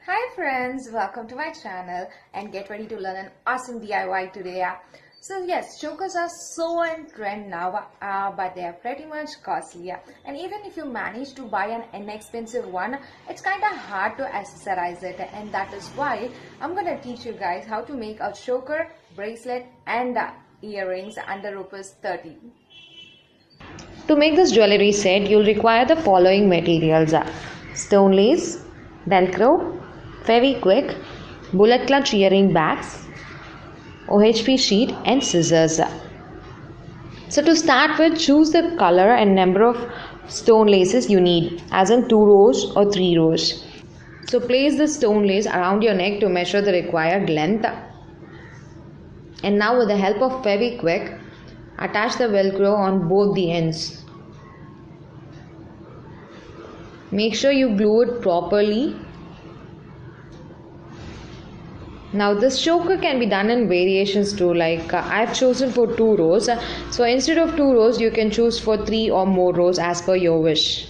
Hi friends, welcome to my channel and get ready to learn an awesome DIY today. So yes, chokers are so in trend now, but they are pretty much costly. And even if you manage to buy an inexpensive one, it's kind of hard to accessorize it, and that is why I'm gonna teach you guys how to make a choker, bracelet and earrings under Rs.30. To make this jewelry set, you'll require the following materials: stone lace, velcro, fevikwik, bullet clutch earring bags, OHP sheet and scissors. So to start with, choose the color and number of stone laces you need, as in 2 rows or 3 rows. So place the stone lace around your neck to measure the required length. And now with the help of fevikwik, attach the velcro on both the ends. Make sure you glue it properly. Now this choker can be done in variations too, like I've chosen for 2 rows. So instead of 2 rows, you can choose for 3 or more rows as per your wish.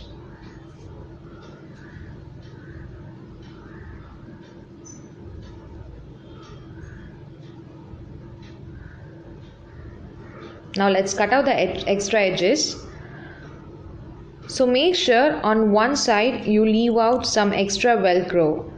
Now let's cut out the extra edges. So make sure on one side you leave out some extra velcro.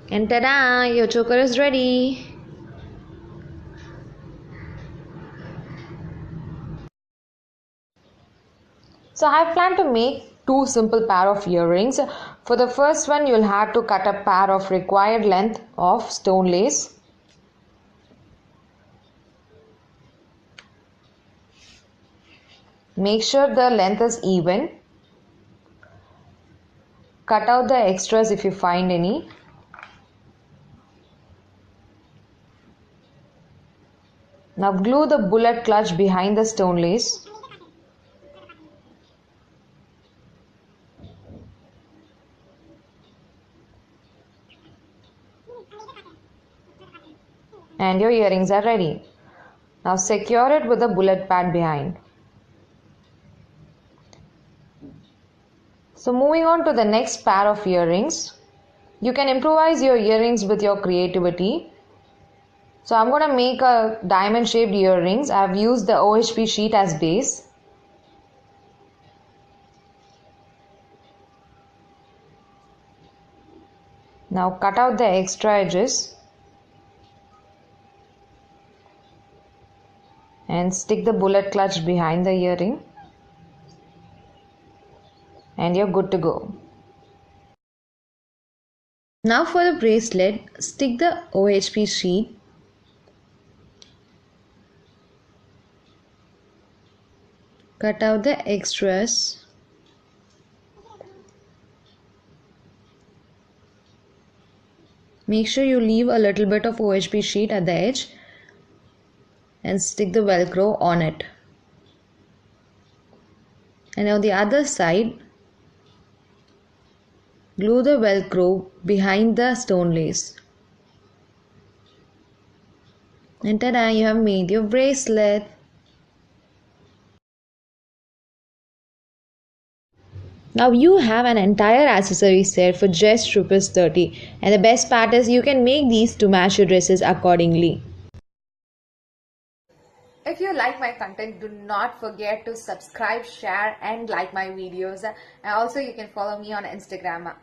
And ta-da! Your choker is ready. So I have planned to make 2 simple pair of earrings. For the first one, you'll have to cut a pair of required length of stone lace. Make sure the length is even. Cut out the extras if you find any. Now glue the bullet clutch behind the stone lace. And your earrings are ready. Now secure it with a bullet pad behind. So moving on to the next pair of earrings. You can improvise your earrings with your creativity. So I'm going to make a diamond shaped earrings. I've used the OHP sheet as base. Now cut out the extra edges and stick the bullet clutch behind the earring, and you're good to go. Now for the bracelet, stick the OHP sheet cut out the extras make sure you leave a little bit of OHP sheet at the edge and stick the velcro on it. And on the other side, glue the velcro behind the stone lace. And ta-da, you have made your bracelet. Now you have an entire accessory set for just Rs.30, and the best part is you can make these to match your dresses accordingly. If you like my content, do not forget to subscribe, share and like my videos. And also you can follow me on Instagram.